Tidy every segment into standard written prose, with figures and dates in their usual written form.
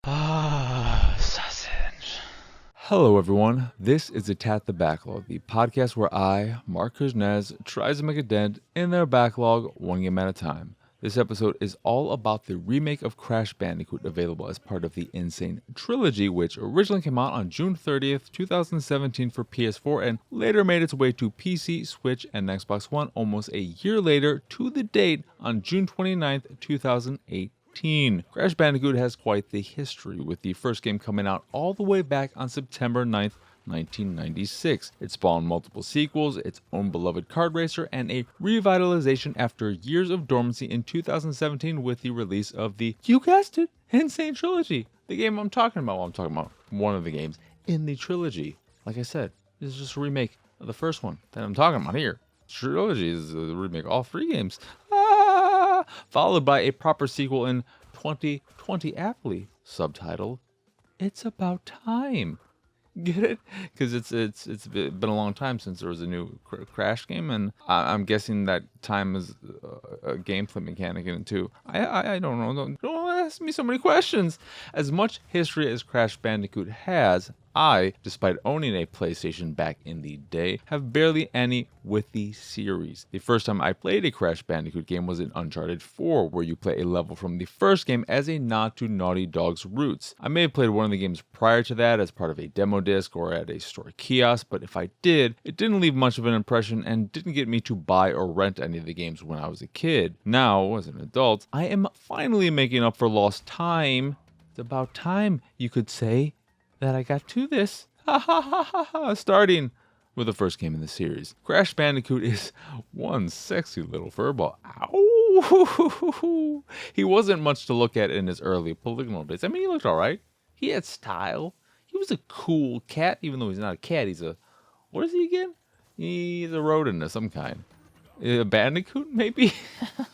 Sausage. Hello everyone, this is Attack the Backlog, the podcast where I, Mark Kuznez, tries to make a dent in their backlog one game at a time. This episode is all about the remake of Crash Bandicoot, available as part of the Insane Trilogy, which originally came out on June 30th, 2017 for PS4 and later made its way to PC, Switch, and Xbox One almost a year later to the date on June 29th, 2018. Crash Bandicoot has quite the history, with the first game coming out all the way back on September 9th, 1996. It spawned multiple sequels, its own beloved kart racer, and a revitalization after years of dormancy in 2017 with the release of the, you guessed it, Insane Trilogy. The game I'm talking about one of the games in the trilogy. Like I said, this is just a remake of the first one that I'm talking about here. Trilogy is a remake of all three games. Followed by a proper sequel in 2020, aptly subtitled "It's About Time." Get it? Because it's been a long time since there was a new Crash game, and I'm guessing that time is a gameplay mechanic in it too. I don't know. Don't ask me so many questions. As much history as Crash Bandicoot has, I, despite owning a PlayStation back in the day, have barely any with the series. The first time I played a Crash Bandicoot game was in Uncharted 4, where you play a level from the first game as a nod to Naughty Dog's roots. I may have played one of the games prior to that as part of a demo disc or at a store kiosk, but if I did, it didn't leave much of an impression and didn't get me to buy or rent any of the games when I was a kid. Now, as an adult, I am finally making up for lost time. It's about time, you could say, that I got to this. Starting with the first game in the series. Crash Bandicoot is one sexy little furball. Ow! He wasn't much to look at in his early polygonal days. I mean, he looked alright. He had style. He was a cool cat, even though he's not a cat. He's a... what is he again? He's a rodent of some kind. A bandicoot, maybe?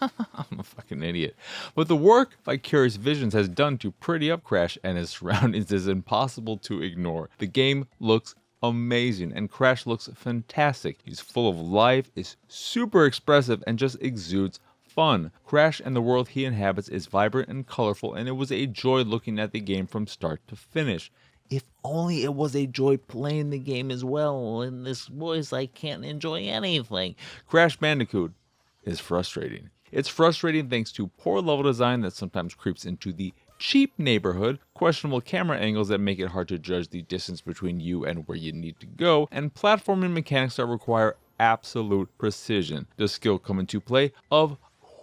I'm a fucking idiot. But the work Vicarious Visions has done to pretty up Crash and his surroundings is impossible to ignore. The game looks amazing, and Crash looks fantastic. He's full of life, is super expressive, and just exudes fun. Crash and the world he inhabits is vibrant and colorful, and it was a joy looking at the game from start to finish. If only it was a joy playing the game as well. In this voice, I can't enjoy anything. Crash Bandicoot is frustrating. It's frustrating thanks to poor level design that sometimes creeps into the cheap neighborhood, questionable camera angles that make it hard to judge the distance between you and where you need to go, and platforming mechanics that require absolute precision. Does skill come into play? Of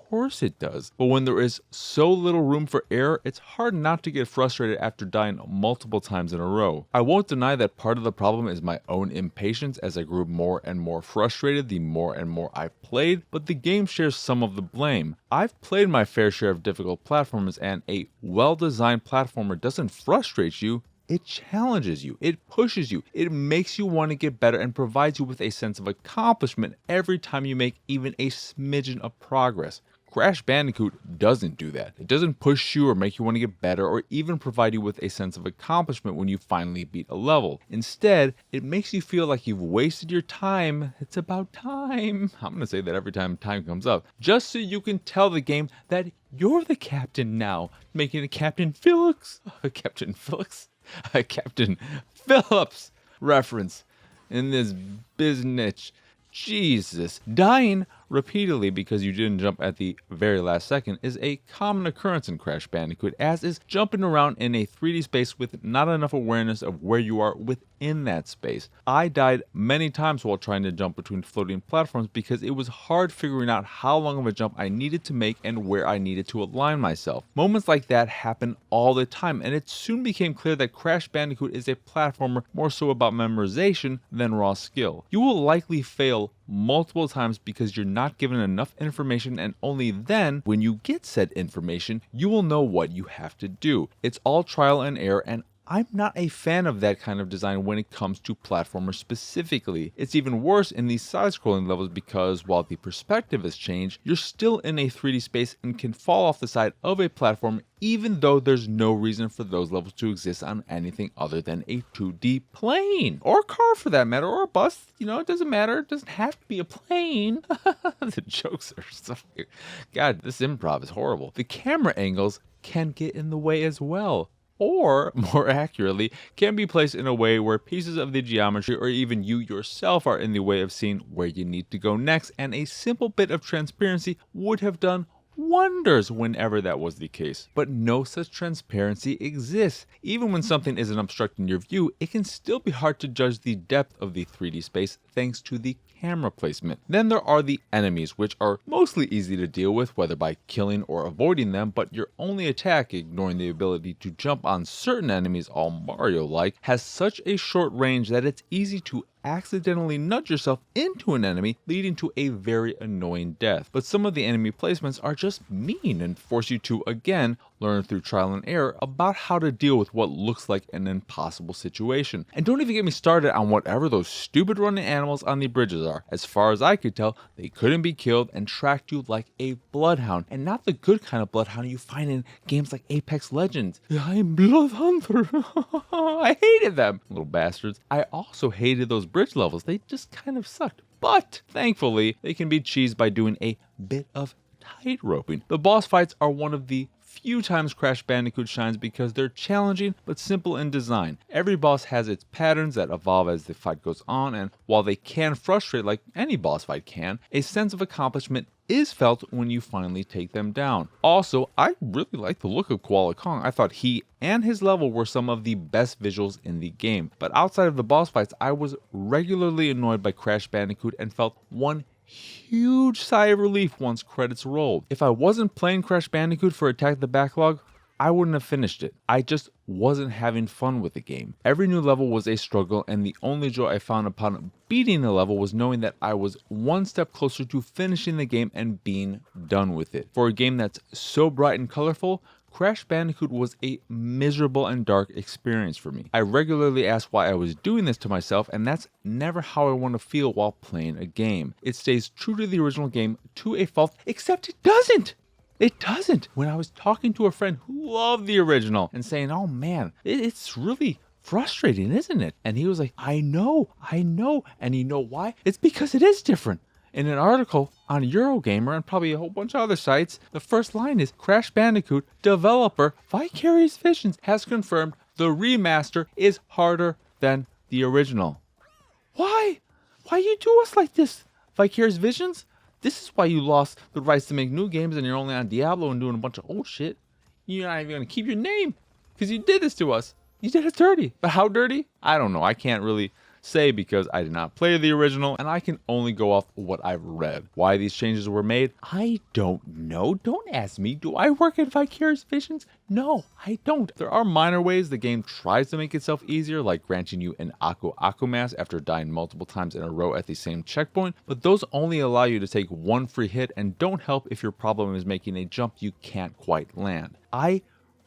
course it does. But when there is so little room for error, it's hard not to get frustrated after dying multiple times in a row. I won't deny that part of the problem is my own impatience as I grew more and more frustrated the more and more I played, but the game shares some of the blame. I've played my fair share of difficult platformers, and a well-designed platformer doesn't frustrate you. It challenges you, it pushes you, it makes you want to get better and provides you with a sense of accomplishment every time you make even a smidgen of progress. Crash Bandicoot doesn't do that. It doesn't push you or make you want to get better or even provide you with a sense of accomplishment when you finally beat a level. Instead, it makes you feel like you've wasted your time. It's about time. I'm going to say that every time time comes up, just so you can tell the game that you're the captain now, making it Captain Phillips. Captain Phillips? Captain Phillips reference in this business. Jesus. Dying repeatedly because you didn't jump at the very last second is a common occurrence in Crash Bandicoot, as is jumping around in a 3D space with not enough awareness of where you are within that space. I died many times while trying to jump between floating platforms because it was hard figuring out how long of a jump I needed to make and where I needed to align myself. Moments like that happen all the time, and it soon became clear that Crash Bandicoot is a platformer more so about memorization than raw skill. You will likely fail multiple times because you're not given enough information, and only then, when you get said information, you will know what you have to do. It's all trial and error, and I'm not a fan of that kind of design when it comes to platformers specifically. It's even worse in these side-scrolling levels because while the perspective has changed, you're still in a 3D space and can fall off the side of a platform even though there's no reason for those levels to exist on anything other than a 2D plane. Or a car for that matter, or a bus. You know, it doesn't matter. It doesn't have to be a plane. The jokes are so... God, this improv is horrible. The camera angles can get in the way as well. or more accurately, can be placed in a way where pieces of the geometry or even you yourself are in the way of seeing where you need to go next, and a simple bit of transparency would have done wonders whenever that was the case. But no such transparency exists. Even when something isn't obstructing your view, it can still be hard to judge the depth of the 3D space thanks to the camera placement. Then there are the enemies, which are mostly easy to deal with, whether by killing or avoiding them, but your only attack, ignoring the ability to jump on certain enemies all Mario-like, has such a short range that it's easy to accidentally nudge yourself into an enemy, leading to a very annoying death. But some of the enemy placements are just mean and force you to, again, learn through trial and error about how to deal with what looks like an impossible situation. And don't even get me started on whatever those stupid running animals on the bridges are. As far as I could tell, they couldn't be killed and tracked you like a bloodhound, and not the good kind of bloodhound you find in games like Apex Legends. I'm Blood Hunter. I hated them, little bastards. I also hated those bridge levels. They just kind of sucked. But thankfully, they can be cheesed by doing a bit of tight roping. The boss fights are one of the few times Crash Bandicoot shines because they're challenging but simple in design. Every boss has its patterns that evolve as the fight goes on, and while they can frustrate like any boss fight can, a sense of accomplishment is felt when you finally take them down. Also, I really like the look of Koala Kong. I thought he and his level were some of the best visuals in the game. But outside of the boss fights, I was regularly annoyed by Crash Bandicoot and felt one huge sigh of relief once credits rolled. If I wasn't playing Crash Bandicoot for Attack the Backlog, I wouldn't have finished it. I just wasn't having fun with the game. Every new level was a struggle, and the only joy I found upon beating the level was knowing that I was one step closer to finishing the game and being done with it. For a game that's so bright and colorful, Crash Bandicoot was a miserable and dark experience for me. I regularly asked why I was doing this to myself, and that's never how I want to feel while playing a game. It stays true to the original game to a fault, except it doesn't! It doesn't! When I was talking to a friend who loved the original and saying, oh man, it's really frustrating, isn't it? And he was like, I know. And you know why? It's because it is different. In an article on Eurogamer and probably a whole bunch of other sites, the first line is, Crash Bandicoot developer Vicarious Visions has confirmed the remaster is harder than the original. Why? Why you do us like this, Vicarious Visions? This is why you lost the rights to make new games and you're only on Diablo and doing a bunch of old shit. You're not even going to keep your name because you did this to us. You did us dirty. But how dirty? I don't know. I can't really say because I did not play the original and I can only go off what I've read. Why these changes were made, I don't know. Don't ask me. Do I work at Vicarious Visions? No, I don't. There are minor ways the game tries to make itself easier, like granting you an Aku Mask after dying multiple times in a row at the same checkpoint, but those only allow you to take one free hit and don't help if your problem is making a jump you can't quite land. I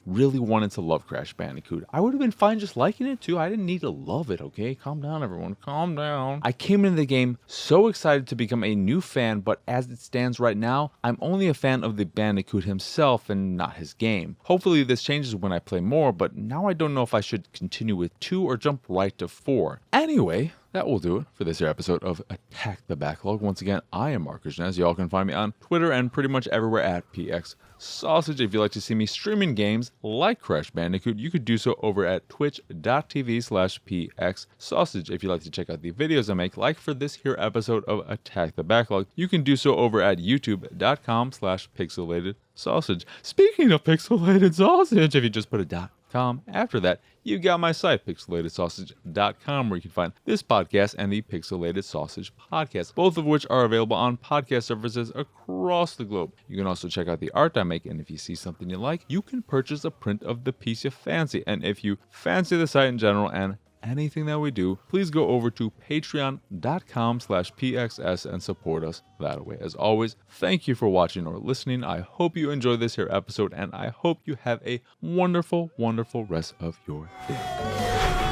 really wanted to love Crash Bandicoot. I would have been fine just liking it too. I didn't need to love it, okay? Calm down, everyone. Calm down. I came into the game so excited to become a new fan, but as it stands right now, I'm only a fan of the Bandicoot himself and not his game. Hopefully this changes when I play more, but now I don't know if I should continue with 2 or jump right to 4. Anyway, that will do it for this here episode of Attack the Backlog. Once again, I am Marcus Nez. Y'all can find me on Twitter and pretty much everywhere at PX Sausage. If you'd like to see me streaming games like Crash Bandicoot, you could do so over at twitch.tv/PX Sausage. If you'd like to check out the videos I make, like for this here episode of Attack the Backlog, you can do so over at youtube.com/pixelated sausage. Speaking of pixelated sausage, if you just put a .com after that, you got my site, pixelatedsausage.com, where you can find this podcast and the Pixelated Sausage podcast, both of which are available on podcast services across the globe. You can also check out the art I make, and if you see something you like, you can purchase a print of the piece you fancy. And if you fancy the site in general and anything that we do, please go over to patreon.com/pxs and support us that way. As always, thank you for watching or listening. I hope you enjoyed this here episode, and I hope you have a wonderful, wonderful rest of your day.